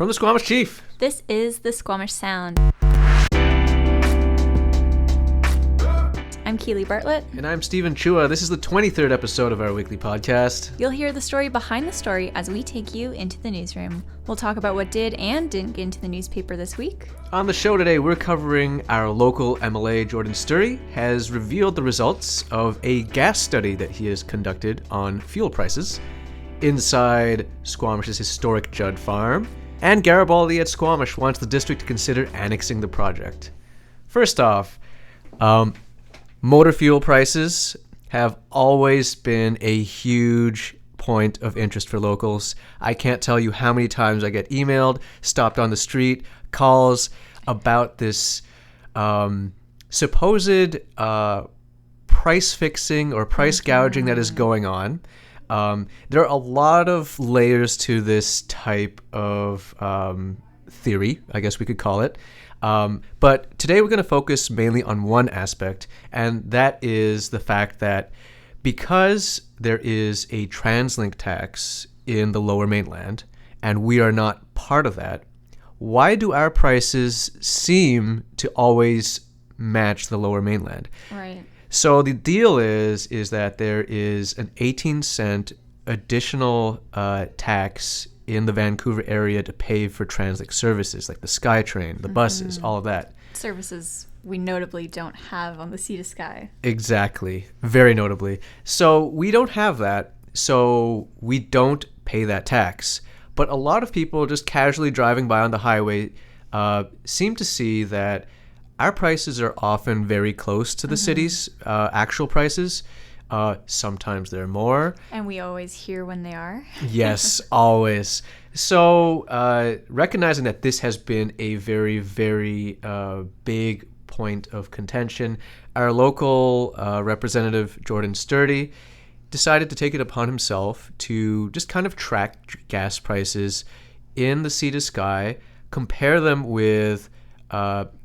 From the Squamish Chief. This is the Squamish Sound. I'm Keely Bartlett. And I'm Stephen Chua. This is the 23rd episode of our weekly podcast. You'll hear the story behind the story as we take you into the newsroom. We'll talk about what did and didn't get into the newspaper this week. On the show today, we're covering our local MLA Jordan Sturdy has revealed the results of a gas study that he has conducted on fuel prices inside Squamish's historic Judd Farm. And Garibaldi at Squamish wants the district to consider annexing the project. First off, motor fuel prices have always been a huge point of interest for locals. I can't tell you how many times I get emailed, stopped on the street, calls about this supposed price fixing or price gouging that is going on. There are a lot of layers to this type of theory, I guess we could call it. But today we're going to focus mainly on one aspect, and that is the fact that because there is a TransLink tax in the Lower Mainland, and we are not part of that, why do our prices seem to always match the Lower Mainland? Right. So the deal is that there is an 18-cent additional tax in the Vancouver area to pay for TransLink services like the SkyTrain, the buses, all of that. Services we notably don't have on the Sea to Sky. Exactly. Very notably. So we don't have that, so we don't pay that tax. But a lot of people just casually driving by on the highway seem to see that our prices are often very close to the city's actual prices. Sometimes they're more. And we always hear when they are. Yes, always. So recognizing that this has been a very, very big point of contention, our local representative, Jordan Sturdy, decided to take it upon himself to just kind of track gas prices in the Sea to Sky, compare them with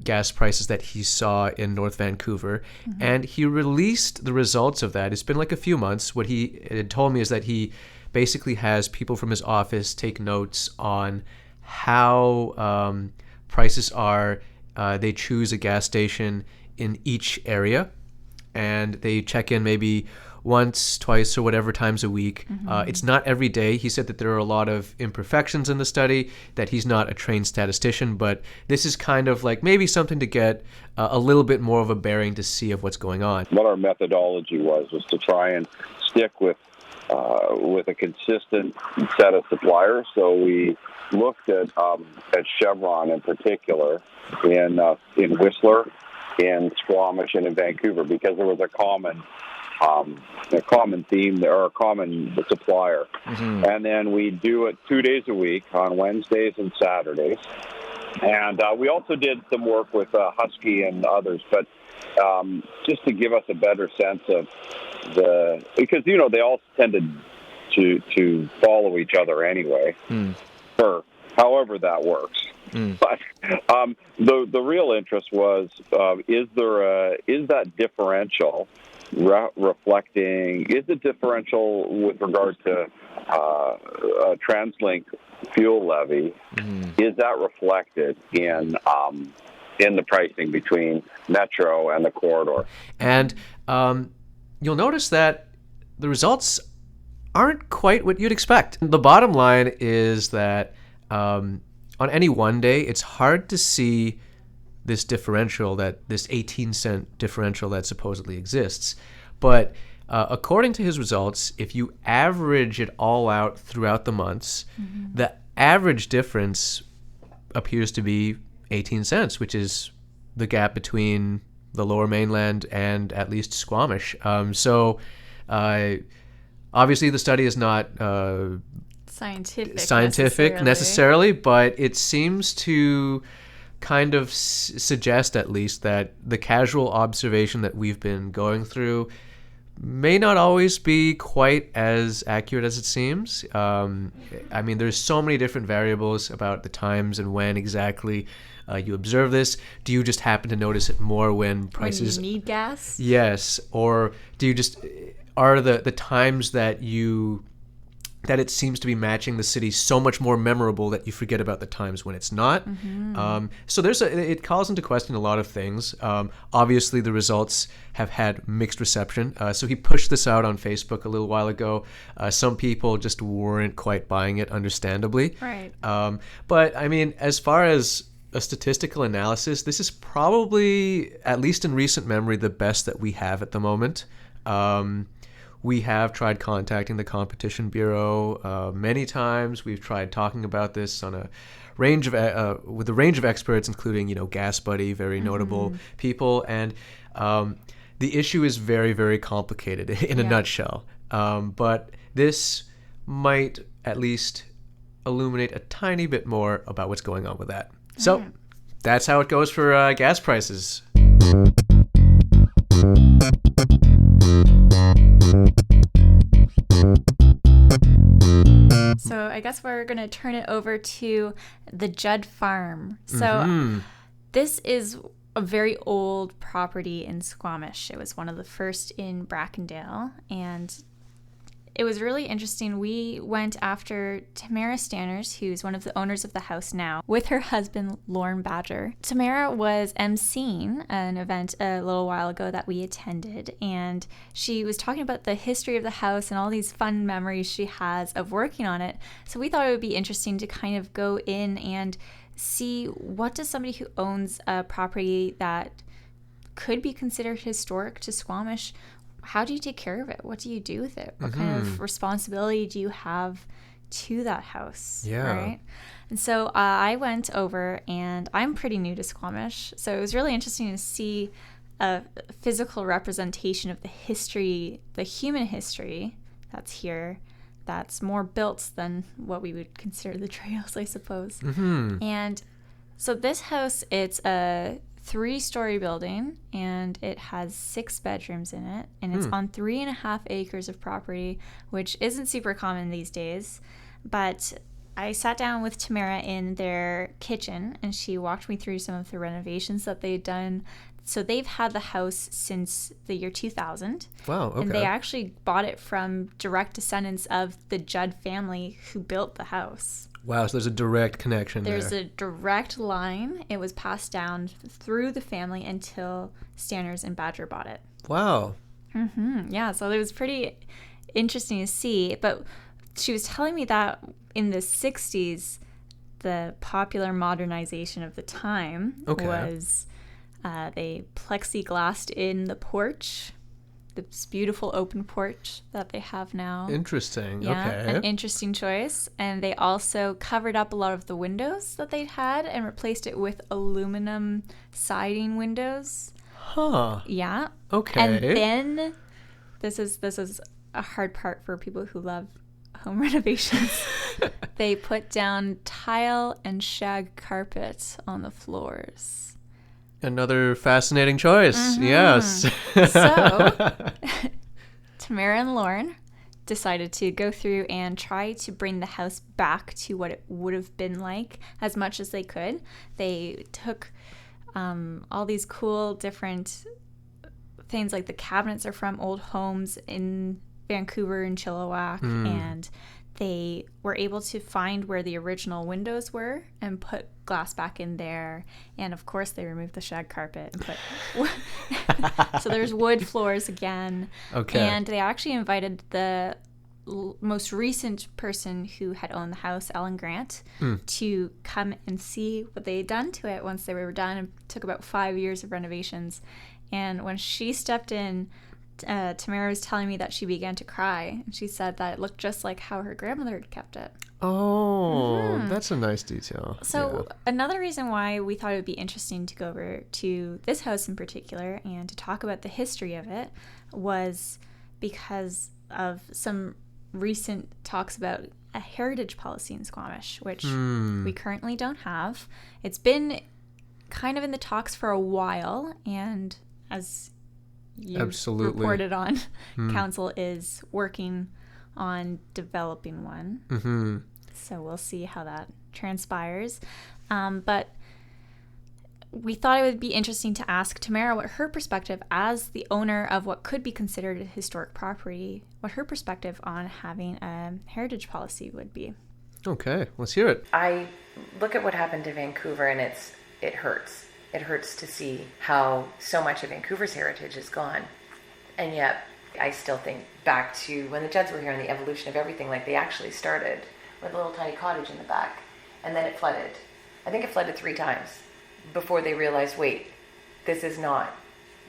gas prices that he saw in North Vancouver, and he released the results of that. It's been like a few months. What he had told me is that he basically has people from his office take notes on how prices are. They choose a gas station in each area, and they check in maybe once, twice, or whatever times a week. It's not every day. He said that there are a lot of imperfections in the study, that he's not a trained statistician, but this is kind of like maybe something to get a little bit more of a bearing to see of what's going on. What our methodology was to try and stick with a consistent set of suppliers. So we looked at Chevron in particular in Whistler, in Squamish, and in Vancouver, because there was a common theme there, or a common supplier. And then we do it 2 days a week on Wednesdays and Saturdays. And we also did some work with Husky and others, but just to give us a better sense of because, they all tended to follow each other anyway, for however that works. But the real interest was, is that differential reflecting, is the differential with regard to a TransLink fuel levy, is that reflected in the pricing between Metro and the corridor? And you'll notice that the results aren't quite what you'd expect. The bottom line is that on any one day, it's hard to see this differential, this 18-cent differential that supposedly exists. But according to his results, if you average it all out throughout the months, the average difference appears to be 18 cents, which is the gap between the Lower Mainland and at least Squamish. So obviously the study is not scientific necessarily, but it seems to kind of suggest at least that the casual observation that we've been going through may not always be quite as accurate as it seems. I mean, there's so many different variables about the times and when exactly you observe this. Do you just happen to notice it more when prices... When you need gas? Yes. Or do you just... Are the times that you that it seems to be matching the city so much more memorable that you forget about the times when it's not. So it calls into question a lot of things. Obviously, the results have had mixed reception. So he pushed this out on Facebook a little while ago. Some people just weren't quite buying it, understandably. Right. But I mean, as far as a statistical analysis, this is probably, at least in recent memory, the best that we have at the moment. We have tried contacting the Competition Bureau many times. We've tried talking about this on a range of with a range of experts, including Gas Buddy, very notable people, and the issue is very, very complicated in a nutshell. But this might at least illuminate a tiny bit more about what's going on with that. So that's how it goes for gas prices. So I guess we're going to turn it over to the Judd Farm. So this is a very old property in Squamish. It was one of the first in Brackendale, and it was really interesting. We went after Tamara Stanners, who's one of the owners of the house now, with her husband, Lorne Badger. Tamara was emceeing an event a little while ago that we attended, and she was talking about the history of the house and all these fun memories she has of working on it. So we thought it would be interesting to kind of go in and see, what does somebody who owns a property that could be considered historic to Squamish, how do you take care of it? What do you do with it? What kind of responsibility do you have to that house? Yeah. Right? And so I went over, and I'm pretty new to Squamish, so it was really interesting to see a physical representation of the history, the human history that's here, that's more built than what we would consider the trails, I suppose. And so this house, it's a 3-story building, and it has 6 bedrooms in it, and it's on 3.5 acres of property, which isn't super common these days. But I sat down with Tamara in their kitchen, and she walked me through some of the renovations that they'd done. So they've had the house since the year 2000. Wow, okay. And they actually bought it from direct descendants of the Judd family who built the house. Wow, so there's a direct connection there. There's a direct line. It was passed down through the family until Stanners and Badger bought it. Wow. Yeah, so it was pretty interesting to see. But she was telling me that in the 60s, the popular modernization of the time was they plexiglassed in the porch, this beautiful open porch that they have now. Interesting. Yeah, Okay. an interesting choice. And they also covered up a lot of the windows that they'd had and replaced it with aluminum siding windows. Huh. Yeah. Okay. And then this is a hard part for people who love home renovations. They put down tile and shag carpet on the floors. Another fascinating choice. Yes. So Tamara and Lorne decided to go through and try to bring the house back to what it would have been like as much as they could. They took all these cool different things, like the cabinets are from old homes in Vancouver and Chilliwack, and they were able to find where the original windows were and put glass back in there. And of course they removed the shag carpet and put so there's wood floors again. Okay. And they actually invited the most recent person who had owned the house, Ellen Grant, to come and see what they had done to it once they were done. It took about 5 years of renovations. And when she stepped in, Tamara was telling me that she began to cry, and she said that it looked just like how her grandmother had kept it. Oh, that's a nice detail. So another reason why we thought it would be interesting to go over to this house in particular and to talk about the history of it was because of some recent talks about a heritage policy in Squamish, which we currently don't have. It's been kind of in the talks for a while, and as you reported on, council is working on developing one. So we'll see how that transpires. But we thought it would be interesting to ask Tamara what her perspective as the owner of what could be considered a historic property, what her perspective on having a heritage policy would be. Okay, let's hear it. I look at what happened to Vancouver, and it hurts. It hurts to see how so much of Vancouver's heritage is gone. And yet, I still think back to when the Judds were here and the evolution of everything. Like, they actually started with a little tiny cottage in the back, and then it flooded. I think it flooded 3 times before they realized, wait, this is not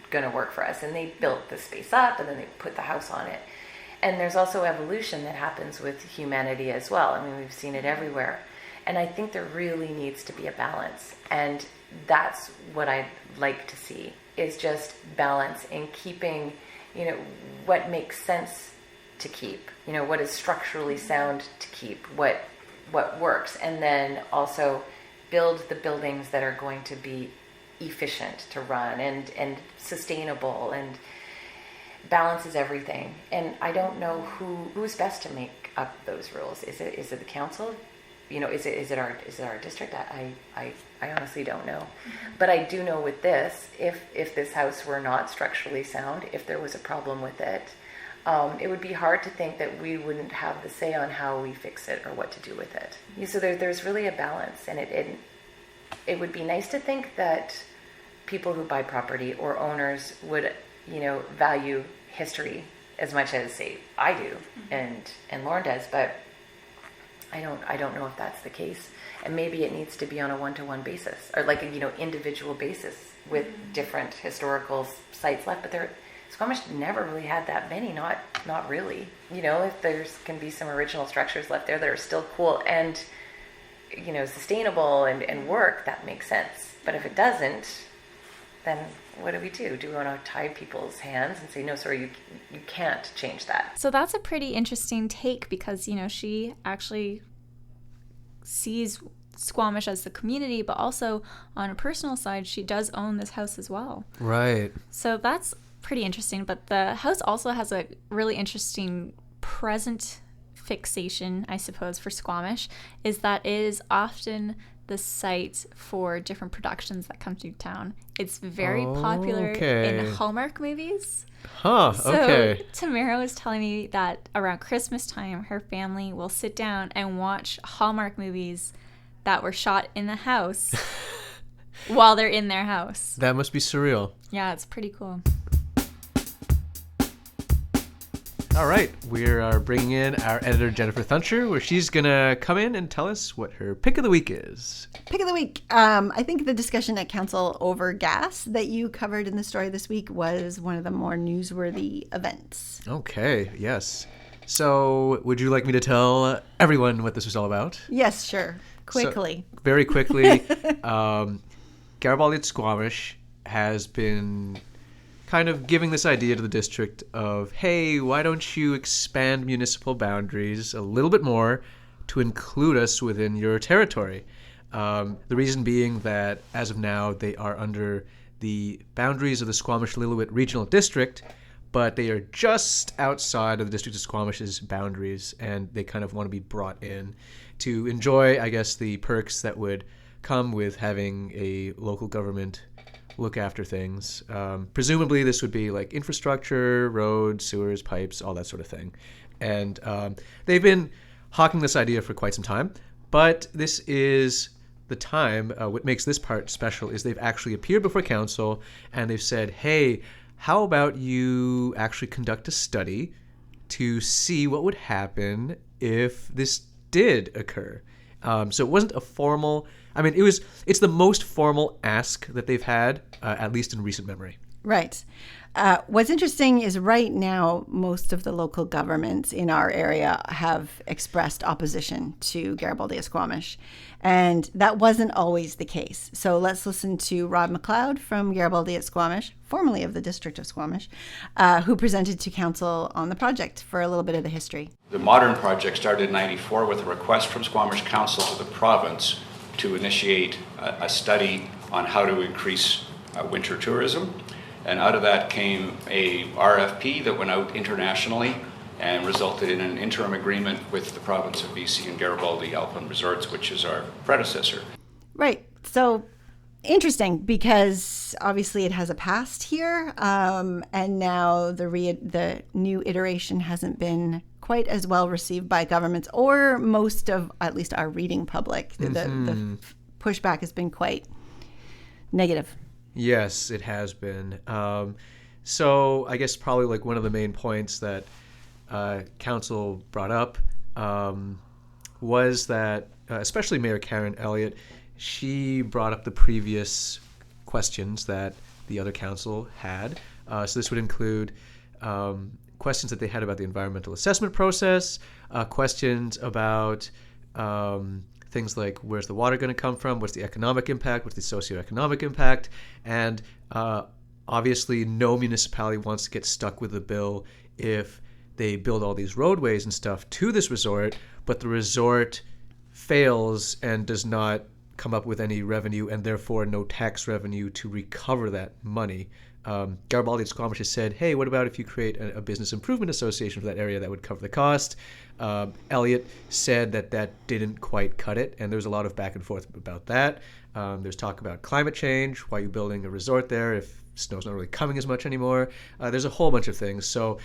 going to work for us. And they built the space up, and then they put the house on it. And there's also evolution that happens with humanity as well. I mean, we've seen it everywhere. And I think there really needs to be a balance. And that's what I'd like to see, is just balance in keeping, what makes sense to keep, what is structurally sound to keep, what works. And then also build the buildings that are going to be efficient to run and sustainable, and balance is everything. And I don't know who's best to make up those rules. Is it the council? Is it our district? I honestly don't know. But I do know with this, if this house were not structurally sound, if there was a problem with it, it would be hard to think that we wouldn't have the say on how we fix it or what to do with it. So there's really a balance, and it would be nice to think that people who buy property or owners would, value history as much as, say, I do, and Lauren does, but I don't know if that's the case. And maybe it needs to be on a one-to-one basis, or like a individual basis with different historical sites left. But Squamish never really had that many, not really. If there's can be some original structures left there that are still cool and sustainable and work, that makes sense. But if it doesn't, then what do we do? Do we want to tie people's hands and say, no, sorry, you can't change that? So that's a pretty interesting take, because, she actually sees Squamish as the community, but also on a personal side, she does own this house as well. Right. So that's pretty interesting. But the house also has a really interesting present fixation, I suppose, for Squamish, is that it is often the site for different productions that come through town. It's very popular in Hallmark movies. So Tamara was telling me that around Christmas time, her family will sit down and watch Hallmark movies that were shot in the house while they're in their house. That must be surreal. Yeah, it's pretty cool. All right, we are bringing in our editor, Jennifer Thuncher, where she's going to come in and tell us what her pick of the week is. Pick of the week. I think the discussion at council over gas that you covered in the story this week was one of the more newsworthy events. Okay, yes. So would you like me to tell everyone what this was all about? Yes, sure. Quickly. So, very quickly. Garibaldi at Squamish has been kind of giving this idea to the district of, hey, why don't you expand municipal boundaries a little bit more to include us within your territory? The reason being that as of now, they are under the boundaries of the Squamish-Lillooet Regional District, but they are just outside of the District of Squamish's boundaries, and they kind of want to be brought in to enjoy, I guess, the perks that would come with having a local government look after things. Presumably this would be like infrastructure, roads, sewers, pipes, all that sort of thing. And they've been hawking this idea for quite some time, but this is the time. What makes this part special is they've actually appeared before council and they've said, hey, how about you actually conduct a study to see what would happen if this did occur? So it wasn't a formal, it's the most formal ask that they've had, at least in recent memory. Right. What's interesting is right now, most of the local governments in our area have expressed opposition to Garibaldi at Squamish. And that wasn't always the case. So let's listen to Rob McLeod from Garibaldi at Squamish, formerly of the District of Squamish, who presented to council on the project for a little bit of the history. The modern project started in '94 with a request from Squamish Council to the province to initiate a study on how to increase winter tourism. And out of that came a RFP that went out internationally and resulted in an interim agreement with the province of BC and Garibaldi Alpine Resorts, which is our predecessor. Right. So interesting because obviously it has a past here, and now the new iteration hasn't been quite as well received by governments or most of at least our reading public. The pushback has been quite negative. Yes, it has been. So I guess probably like one of the main points that council brought up was that, especially Mayor Karen Elliott, she brought up the previous questions that the other council had. So this would include questions that they had about the environmental assessment process, questions about things like where's the water going to come from, what's the economic impact, what's the socioeconomic impact, and obviously no municipality wants to get stuck with the bill if they build all these roadways and stuff to this resort, but the resort fails and does not come up with any revenue and therefore no tax revenue to recover that money. Garibaldi and Squamish has said, hey, what about if you create a business improvement association for that area that would cover the cost? Elliott said that didn't quite cut it, and there's a lot of back and forth about that. There's talk about climate change, why are you building a resort there if snow's not really coming as much anymore? There's a whole bunch of things. So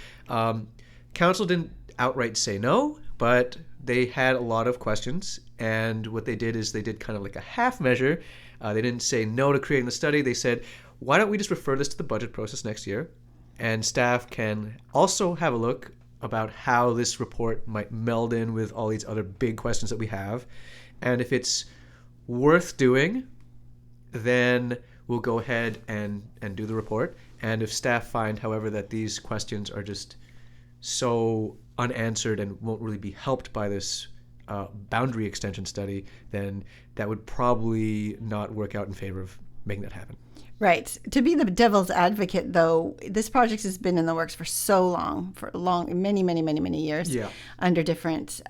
council didn't outright say no, but they had a lot of questions, and what they did is they did kind of like a half measure. They didn't say no to creating the study. They said, why don't we just refer this to the budget process next year, and staff can also have a look about how this report might meld in with all these other big questions that we have, and if it's worth doing, then we'll go ahead and do the report. And if staff find, however, that these questions are just so unanswered and won't really be helped by this boundary extension study, then that would probably not work out in favor of making that happen. Right. To be the devil's advocate, though, this project has been in the works for many years, under different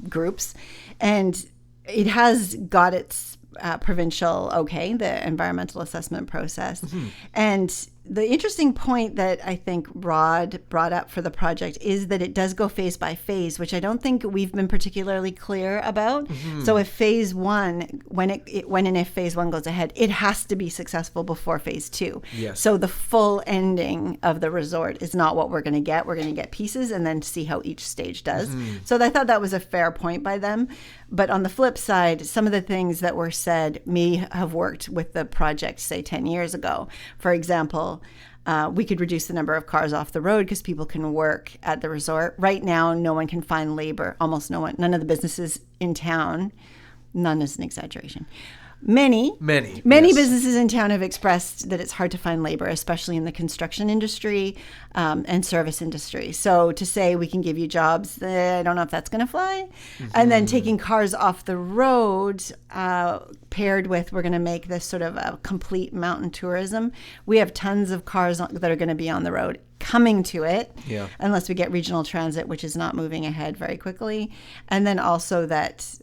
groups, and it has got its provincial the environmental assessment process. And the interesting point that I think Rod brought up for the project is that it does go phase by phase, which I don't think we've been particularly clear about. So if phase one, when and if phase one goes ahead, it has to be successful before phase two. Yes. So the full ending of the resort is not what we're going to get. We're going to get pieces and then see how each stage does. So I thought that was a fair point by them. But on the flip side, some of the things that were said may have worked with the project, say 10 years ago. For example, we could reduce the number of cars off the road because people can work at the resort. Right now, no one can find labor. Almost no one. None of the businesses in town, none is an exaggeration. Many yes. businesses in town have expressed that it's hard to find labor, especially in the construction industry and service industry. So to say we can give you jobs, I don't know if that's going to fly. And then taking cars off the road, paired with we're going to make this sort of a complete mountain tourism. We have tons of cars that are going to be on the road coming to it, unless we get regional transit, which is not moving ahead very quickly. And then also that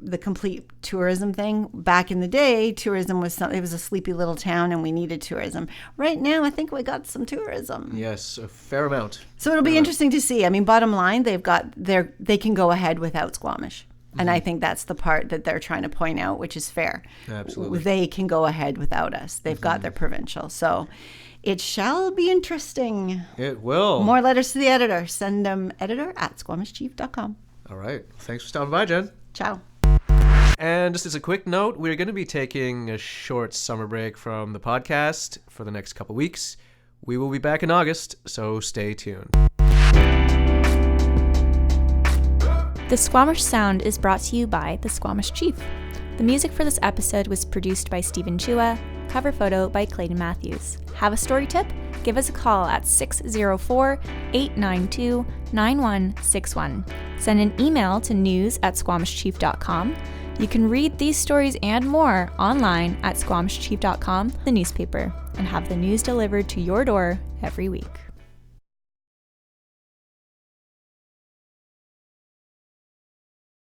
the complete tourism thing. Back in the day, tourism was it was a sleepy little town, and we needed tourism. Right now, I think we got some tourism. Yes, a fair amount. So it'll be interesting to see. I mean, bottom line, they can go ahead without Squamish. And I think that's the part that they're trying to point out, which is fair. Absolutely. They can go ahead without us. They've got their provincial. So it shall be interesting. It will. More letters to the editor. Send them editor@squamishchief.com. All right. Thanks for stopping by, Jen. Ciao. And just as a quick note, we're going to be taking a short summer break from the podcast for the next couple weeks. We will be back in August, so stay tuned. The Squamish Sound is brought to you by the Squamish Chief. The music for this episode was produced by Stephen Chua, cover photo by Clayton Matthews. Have a story tip? Give us a call at 604-892-9161. Send an email to news@squamishchief.com. You can read these stories and more online at squamishchief.com, the newspaper, and have the news delivered to your door every week.